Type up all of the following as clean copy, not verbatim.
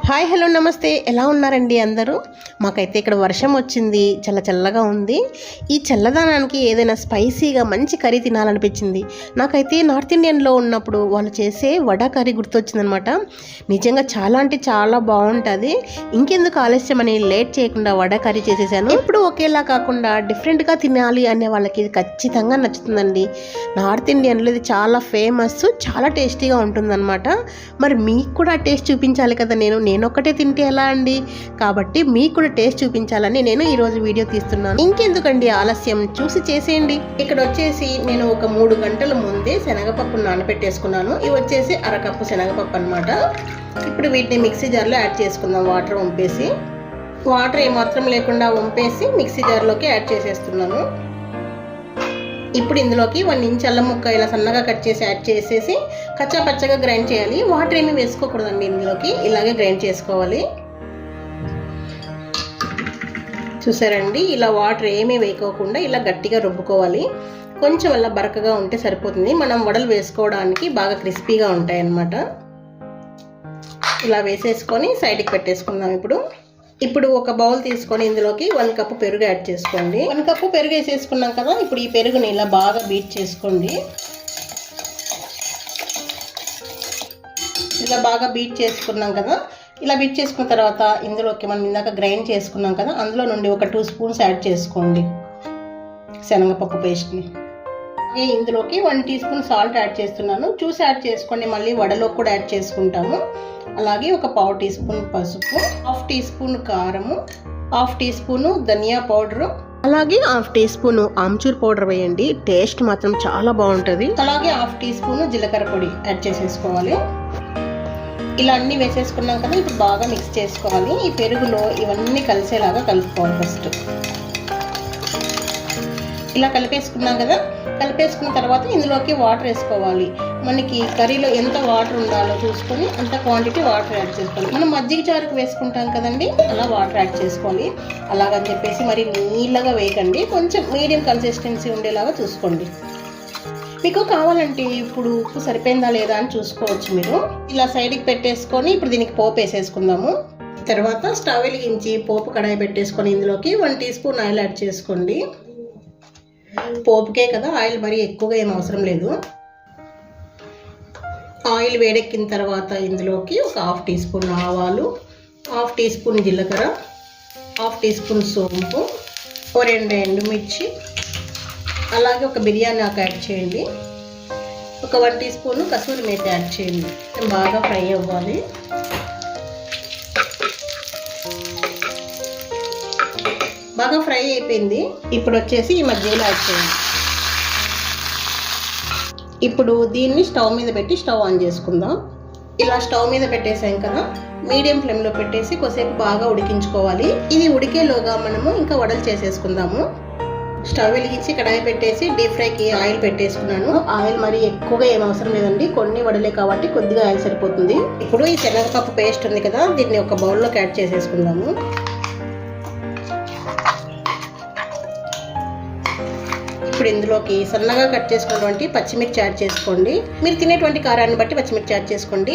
Hi hello నమస్తే, ఎలా ఉన్నారండి అందరూ? మాకైతే ఇక్కడ వర్షం వచ్చింది, చాలా చల్లగా ఉంది. ఈ చల్లదనానికి ఏదైనా స్పైసీగా మంచి కర్రీ తినాలనిపించింది. నాకైతే నార్త్ ఇండియన్లో ఉన్నప్పుడు వాళ్ళు చేసే వడ కర్రీ గుర్తొచ్చిందనమాట. నిజంగా చాలా అంటే చాలా బాగుంటుంది. ఇంకెందుకు ఆలస్యం అని లేట్ చేయకుండా వడ కర్రీ చేసేసాను. ఇప్పుడు ఒకేలా కాకుండా డిఫరెంట్గా తినాలి అనే వాళ్ళకి ఇది ఖచ్చితంగా నచ్చుతుందండి. నార్త్ ఇండియన్లో ఇది చాలా ఫేమస్, చాలా టేస్టీగా ఉంటుందన్నమాట. మరి మీకు కూడా టేస్ట్ చూపించాలి కదా. నేను ఒక్కటే తింటే ఎలా అండి? కాబట్టి మీకు కూడా టేస్ట్ చూపించాలని నేను ఈరోజు వీడియో తీస్తున్నాను. ఇంకెందుకండి ఆలస్యం, చూసి చేసేయండి. ఇక్కడ వచ్చేసి నేను ఒక 3 గంటల ముందే శనగపప్పు నానబెట్టేసుకున్నాను. ఇవి వచ్చేసి అరకప్పు శనగపప్పు అనమాట. ఇప్పుడు వీటిని మిక్సీ జార్లో యాడ్ చేసుకుందాం. వాటర్ వంపేసి, వాటర్ ఏమాత్రం లేకుండా వంపేసి మిక్సీ జార్లోకి యాడ్ చేసేస్తున్నాను. ఇప్పుడు ఇందులోకి 1 ఇంచ్ అల్లం ముక్క ఇలా సన్నగా కట్ చేసి యాడ్ చేసేసి కచ్చా పచ్చగా గ్రైండ్ చేయాలి. వాటర్ ఏమీ వేసుకోకూడదండి, ఇందులోకి ఇలాగే గ్రైండ్ చేసుకోవాలి. చూసారండి, ఇలా వాటర్ ఏమీ వేయకోకుండా ఇలా గట్టిగా రుబ్బుకోవాలి. కొంచెం అలా బరకగా ఉంటే సరిపోతుంది. మనం వడలు వేసుకోవడానికి బాగా క్రిస్పీగా ఉంటాయి అన్నమాట. ఇలా వేసేసుకొని సైడ్కి పెట్టేసుకుందాం. ఇప్పుడు ఒక బౌల్ తీసుకొని ఇందులోకి 1 కప్పు పెరుగు యాడ్ చేసుకోండి. 1 కప్పు పెరుగు వేసేసుకున్నాం కదా. ఇప్పుడు ఈ పెరుగుని ఇలా బాగా బీట్ చేసుకోండి. ఇలా బాగా బీట్ చేసుకున్నాం కదా. ఇలా బీట్ చేసుకున్న తర్వాత ఇందులోకి మనం ఇందాక గ్రైండ్ చేసుకున్నాం కదా, అందులో నుండి ఒక 2 స్పూన్స్ యాడ్ చేసుకోండి శనగపప్పు పేస్ట్ని. ఇందులోకి 1 టీ స్పూన్ సాల్ట్ యాడ్ చేస్తున్నాను. చూసి యాడ్ చేసుకోండి, మళ్ళీ వడలో కూడా యాడ్ చేసుకుంటాము. అలాగే ఒక 1/2 టీ స్పూన్ పసుపు, 1/2 టీ స్పూన్ కారము, 1/2 టీ స్పూన్ ధనియా పౌడరు, అలాగే 1/2 టీ స్పూన్ ఆమ్చూర్ పౌడర్ వేయండి. టేస్ట్ మాత్రం చాలా బాగుంటుంది. అలాగే 1/2 టీ స్పూన్ జీలకర్ర పొడి యాడ్ చేసేసుకోవాలి. ఇలా అన్నీ వేసేసుకున్నాం కదా. ఇప్పుడు బాగా మిక్స్ చేసుకోవాలి. ఈ పెరుగులో ఇవన్నీ కలిసేలాగా కలుపుకోవాలి. ఫస్ట్ ఇలా కలిపేసుకున్నాం కదా. కలిపేసుకున్న తర్వాత ఇందులోకి వాటర్ వేసుకోవాలి. మనకి కర్రీలో ఎంత వాటర్ ఉండాలో చూసుకొని అంత క్వాంటిటీ వాటర్ యాడ్ చేసుకోవాలి. మనం మజ్జిగ చారుకు వేసుకుంటాం కదండి, అలా వాటర్ యాడ్ చేసుకోవాలి. అలాగని చెప్పేసి మరి నీళ్ళగా వేయకండి, కొంచెం మీడియం కన్సిస్టెన్సీ ఉండేలాగా చూసుకోండి. మీకు కావాలంటే ఇప్పుడు ఉప్పు సరిపోయిందా లేదా అని చూసుకోవచ్చు. మీరు ఇలా సైడ్కి పెట్టేసుకొని ఇప్పుడు దీనికి పోపు వేసేసుకుందాము. తర్వాత స్టవ్ వెలిగించి పోపు కడాయి పెట్టేసుకొని ఇందులోకి 1 టీ స్పూన్ ఆయిల్ యాడ్ చేసుకోండి. పోపుకే కదా, ఆయిల్ మరీ ఎక్కువగా ఏం అవసరం లేదు. ఆయిల్ వేడెక్కిన తర్వాత ఇందులోకి ఒక 1/2 టీ స్పూన్ ఆవాలు, 1/2 టీ స్పూన్ జీలకర్ర, 1/2 టీ స్పూన్ సోంపు, 2 ఎండుమిర్చి, అలాగే ఒక బిర్యానీ ఆకు యాడ్ చేయండి. ఒక 1 teaspoon kasuri methi add చేయండి. బాగా ఫ్రై అవ్వాలి. బాగా ఫ్రై అయిపోయింది. ఇప్పుడు వచ్చేసి ఈ మధ్యలో యాడ్ చేయండి. ఇప్పుడు దీన్ని స్టవ్ మీద పెట్టి స్టవ్ ఆన్ చేసుకుందాం. ఇలా స్టవ్ మీద పెట్టేసాం కదా, మీడియం ఫ్లేమ్లో పెట్టేసి కొద్దిసేపు బాగా ఉడికించుకోవాలి. ఇది ఉడికేలోగా మనము ఇంకా వడలు చేసేసుకుందాము. స్టవ్ వెలిగించి కడాయి పెట్టేసి డీప్ ఫ్రైకి ఆయిల్ పెట్టేసుకున్నాను. ఆయిల్ మరి ఎక్కువగా ఏం అవసరం లేదండి, కొన్ని వడలే కాబట్టి కొద్దిగా ఆయిల్ సరిపోతుంది. ఇప్పుడు ఈ శనగపప్పు పేస్ట్ ఉంది కదా, దీన్ని ఒక బౌల్లోకి యాడ్ చేసేసుకుందాము. ఇప్పుడు ఇందులోకి సన్నగా కట్ చేసుకున్నటువంటి పచ్చిమిర్చి యాడ్ చేసుకోండి. మీరు తినేటువంటి కారాన్ని బట్టి పచ్చిమిర్చి యాడ్ చేసుకోండి.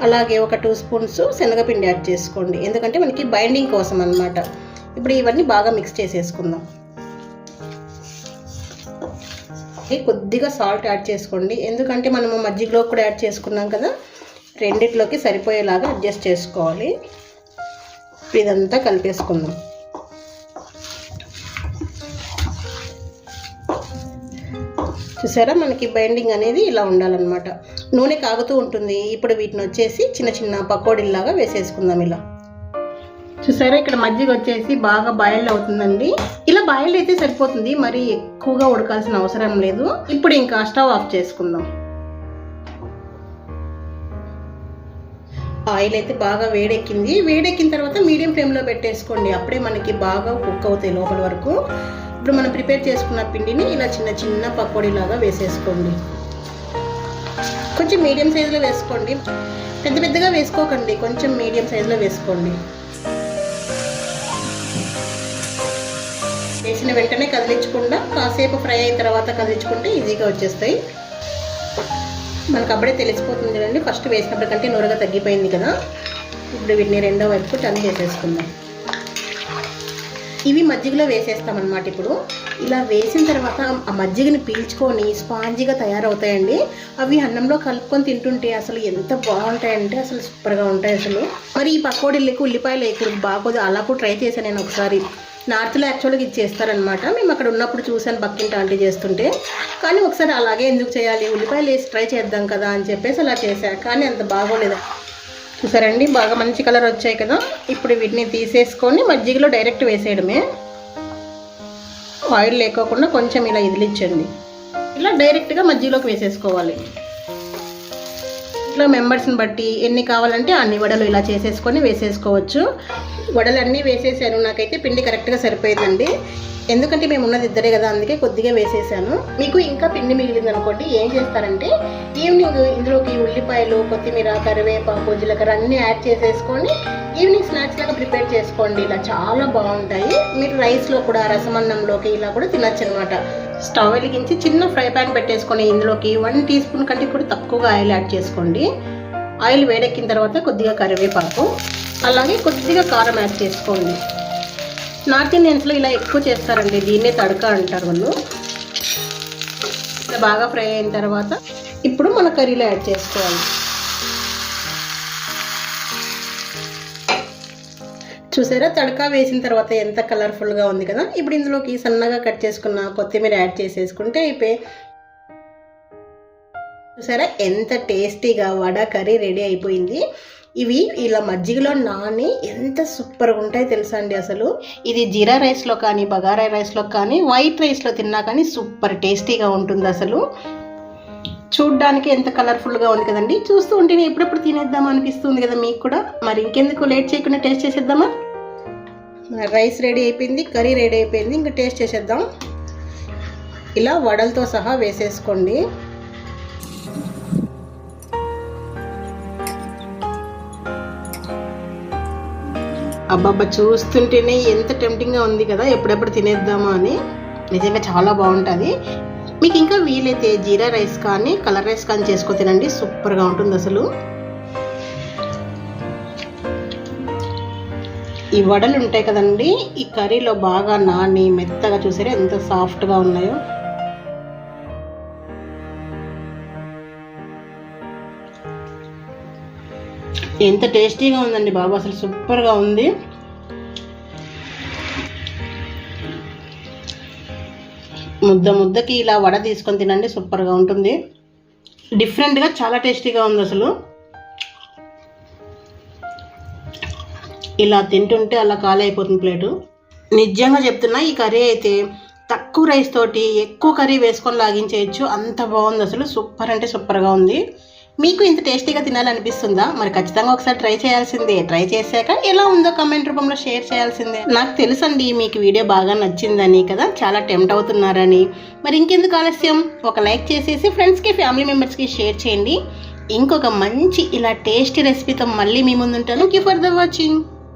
అలాగే ఒక 2 స్పూన్స్ శనగపిండి యాడ్ చేసుకోండి, ఎందుకంటే మనకి బైండింగ్ కోసం అన్నమాట. ఇప్పుడు ఇవన్నీ బాగా మిక్స్ చేసేసుకుందాం. కొద్దిగా సాల్ట్ యాడ్ చేసుకోండి, ఎందుకంటే మనము మజ్జిగలో కూడా యాడ్ చేసుకున్నాం కదా, రెండిట్లోకి సరిపోయేలాగా అడ్జస్ట్ చేసుకోవాలి. ఇదంతా కలిపేసుకుందాం. చూసారా, మనకి బైండింగ్ అనేది ఇలా ఉండాలన్నమాట. నూనె కాగుతూ ఉంటుంది. ఇప్పుడు వీటిని వచ్చేసి చిన్న చిన్న పకోడీలాగా వేసేసుకుందాం. ఇలా చూసారా, ఇక్కడ మజ్జిగ వచ్చేసి బాగా బాయిల్డ్ అవుతుందండి. ఇలా బాయిల్డ్ అయితే సరిపోతుంది, మరి ఎక్కువగా ఉడకాల్సిన అవసరం లేదు. ఇప్పుడు ఇంకా స్టవ్ ఆఫ్ చేసుకుందాం. ఆయిల్ అయితే బాగా వేడెక్కింది. వేడెక్కిన తర్వాత మీడియం ఫ్లేమ్లో పెట్టేసుకోండి, అప్పుడే మనకి బాగా కుక్ అవుతాయి లోపల వరకు. ఇప్పుడు మనం ప్రిపేర్ చేసుకున్న పిండిని ఇలా చిన్న చిన్న పకోడీలాగా వేసేసుకోండి. కొంచెం మీడియం సైజులో వేసుకోండి, పెద్ద పెద్దగా వేసుకోకండి, కొంచెం మీడియం సైజులో వేసుకోండి. వేసిన వెంటనే కదిలించకుండా కాసేపు ఫ్రై అయిన తర్వాత కదిలించుకుంటే ఈజీగా వచ్చేస్తాయి. మనకు అప్పుడే తెలిసిపోతుంది కదండి, ఫస్ట్ వేసినప్పటికంటే నూరగా తగ్గిపోయింది కదా. ఇప్పుడు వీటిని రెండో వైపు టర్న్ చేసేసుకుందాం. ఇవి మజ్జిగలో వేసేస్తామన్నమాట. ఇప్పుడు ఇలా వేసిన తర్వాత ఆ మజ్జిగని పీల్చుకొని స్పాంజీగా తయారవుతాయండి. అవి అన్నంలో కలుపుకొని తింటుంటే అసలు ఎంత బాగుంటాయంటే అసలు సూపర్గా ఉంటాయి అసలు. మరి ఈ పకోడీలకి ఉల్లిపాయలు వేయకూడదు, బాగోదు. అలా కూడా ట్రై చేశాను నేను ఒకసారి. నార్త్లో యాక్చువల్గా ఇది చేస్తారనమాట. మేము అక్కడ ఉన్నప్పుడు చూసాను పక్కింటి ఆంటీ చేస్తుంటే. కానీ ఒకసారి అలాగే ఎందుకు చేయాలి, ఉల్లిపాయలు వేసి ట్రై చేద్దాం కదా అని చెప్పేసి అలా చేశాను. కానీ అంత బాగోలేదు. చూసారండి, బాగా మంచి కలర్ వచ్చాయి కదా. ఇప్పుడు వీటిని తీసేసుకొని మజ్జిగలో డైరెక్ట్ వేసేయడమే. ఆయిల్ లేకోకుండా కొంచెం ఇలా ఇదిలించండి. ఇలా డైరెక్ట్గా మజ్జిగలోకి వేసేసుకోవాలి. ఇట్లా మెంబర్స్ని బట్టి ఎన్ని కావాలంటే అన్ని వడలు ఇలా చేసేసుకొని వేసేసుకోవచ్చు. వడలు అన్నీ వేసేసాను. నాకైతే పిండి కరెక్ట్గా సరిపోయిందండి. ఎందుకంటే మేము ఉన్నది ఇద్దరే కదా, అందుకే కొద్దిగా వేసేసాను. మీకు ఇంకా పిండి మిగిలింది అనుకోండి, ఏం చేస్తారంటే ఈవినింగ్ ఇందులోకి ఉల్లిపాయలు, కొత్తిమీర, కరివేపాకు, జీలకర్ర అన్నీ యాడ్ చేసేసుకొని ఈవినింగ్ స్నాక్స్ లాగా ప్రిపేర్ చేసుకోండి. ఇలా చాలా బాగుంటాయి. మీరు రైస్లో కూడా, రసమన్నంలోకి ఇలా కూడా తినచ్చు అనమాట. స్టవ్ వెలిగించి చిన్న ఫ్రై ప్యాన్ పెట్టేసుకొని ఇందులోకి 1 టీ స్పూన్ కంటే కూడా తక్కువగా ఆయిల్ యాడ్ చేసుకోండి. ఆయిల్ వేడెక్కిన తర్వాత కొద్దిగా కరివేపాకు, అలాగే కొద్దిగా కారం యాడ్ చేసుకోండి. నార్త్ ఇండియన్స్లో ఇలా ఎక్కువ చేస్తారండి, దీన్నే తడక అంటారు వాళ్ళు. ఇలా బాగా ఫ్రై అయిన తర్వాత ఇప్పుడు మన కర్రీలో యాడ్ చేసుకోవాలి. చూసారా, తడక వేసిన తర్వాత ఎంత కలర్ఫుల్గా ఉంది కదా. ఇప్పుడు ఇందులోకి సన్నగా కట్ చేసుకున్న కొత్తిమీర యాడ్ చేసేసుకుంటే అయిపోయి. చూసారా ఎంత టేస్టీగా వడ కర్రీ రెడీ అయిపోయింది. ఇవి ఇలా మజ్జిగలో నాని ఎంత సూపర్గా ఉంటాయి తెలుసా అండి. అసలు ఇది జీరా రైస్లో కానీ, బగారా రైస్లో కానీ, వైట్ రైస్లో తిన్నా కానీ సూపర్ టేస్టీగా ఉంటుంది అసలు. చూడ్డానికి ఎంత కలర్ఫుల్గా ఉంది కదండి. చూస్తూ ఉంటేనే ఎప్పుడెప్పుడు తినేద్దామా అనిపిస్తుంది కదా మీకు కూడా. మరి ఇంకెందుకు లేట్ చేయకుండా టేస్ట్ చేసేద్దామా. రైస్ రెడీ అయిపోయింది, కర్రీ రెడీ అయిపోయింది. ఇంకా టేస్ట్ చేసేద్దాం. ఇలా వడలతో సహా వేసేసుకోండి. అబ్బాబ్బా, చూస్తుంటేనే ఎంత టెంప్టింగ్గా ఉంది కదా, ఎప్పుడెప్పుడు తినేద్దామా అని. నిజంగా చాలా బాగుంటుంది. మీకు ఇంకా వీలైతే జీరా రైస్ కానీ, కలర్ రైస్ కానీ చేసుకొని తినండి, సూపర్గా ఉంటుంది అసలు. ఈ వడలు ఉంటాయి కదండి, ఈ కర్రీలో బాగా నాని మెత్తగా, చూసారా ఎంత సాఫ్ట్గా ఉన్నాయో. ఎంత టేస్టీగా ఉందండి బాబు, అసలు సూపర్గా ఉంది. ముద్దకి ఇలా వడ తీసుకొని తినండి, సూపర్గా ఉంటుంది. డిఫరెంట్గా చాలా టేస్టీగా ఉంది అసలు. ఇలా తింటుంటే అలా ఖాళీ అయిపోతుంది ప్లేటు. నిజంగా చెప్తున్నా, ఈ కర్రీ అయితే తక్కువ రైస్ తోటి ఎక్కువ కర్రీ వేసుకొని లాగించేయచ్చు, అంత బాగుంది అసలు. సూపర్ అంటే సూపర్గా ఉంది. మీకు ఇంత టేస్టీగా తినాలనిపిస్తుందా? మరి ఖచ్చితంగా ఒకసారి ట్రై చేయాల్సిందే. ట్రై చేశాక ఎలా ఉందో కమెంట్ రూపంలో షేర్ చేయాల్సిందే. నాకు తెలుసండి మీకు వీడియో బాగా నచ్చిందని కదా, చాలా టెంప్ట్ అవుతున్నారని. మరి ఇంకెందుకు ఆలస్యం, ఒక లైక్ చేసేసి ఫ్రెండ్స్కి, ఫ్యామిలీ మెంబర్స్కి షేర్ చేయండి. ఇంకొక మంచి ఇలా టేస్టీ రెసిపీతో మళ్ళీ మీ ముందుంటాను. Thank you for the watching.